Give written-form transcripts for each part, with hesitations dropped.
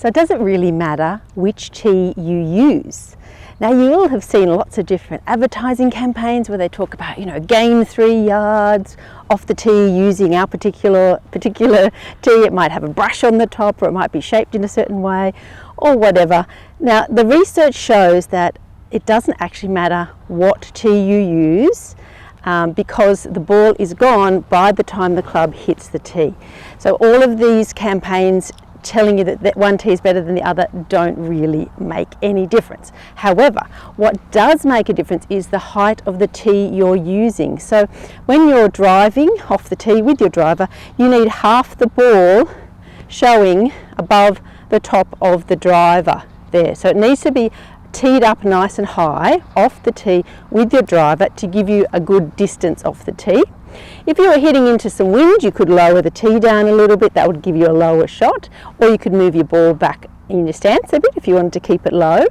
So it doesn't really matter which tee you use. Now you will have seen lots of different advertising campaigns where they talk about, gain 3 yards off the tee using our particular tee. It might have a brush on the top, or it might be shaped in a certain way, or whatever. Now the research shows that it doesn't actually matter what tee you use, because the ball is gone by the time the club hits the tee. So all of these campaigns telling you that one tee is better than the other don't really make any difference. However, what does make a difference is the height of the tee you're using. So when you're driving off the tee with your driver, you need half the ball showing above the top of the driver there. So it needs to be teed up nice and high off the tee with your driver to give you a good distance off the tee. If you were hitting into some wind, you could lower the tee down a little bit. That would give you a lower shot, or you could move your ball back in your stance a bit if you wanted to keep it low.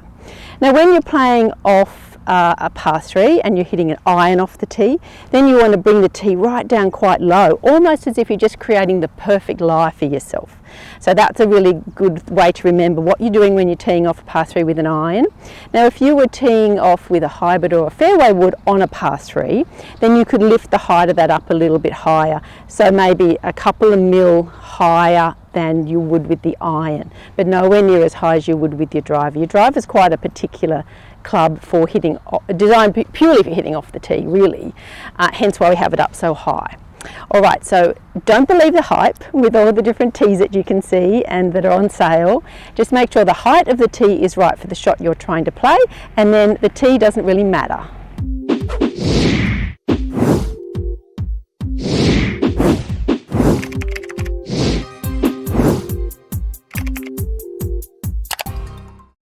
Now when you're playing off a par 3 and you're hitting an iron off the tee, then you want to bring the tee right down quite low, almost as if you're just creating the perfect lie for yourself. So that's a really good way to remember what you're doing when you're teeing off a par 3 with an iron. Now if you were teeing off with a hybrid or a fairway wood on a par 3, then you could lift the height of that up a little bit higher, so maybe a couple of mil higher than you would with the iron, but nowhere near as high as you would with your driver. Your driver is quite a particular club for hitting, designed purely for hitting off the tee, really, hence why we have it up so high. All right, so don't believe the hype with all the different tees that you can see and that are on sale. Just make sure the height of the tee is right for the shot you're trying to play, and then the tee doesn't really matter.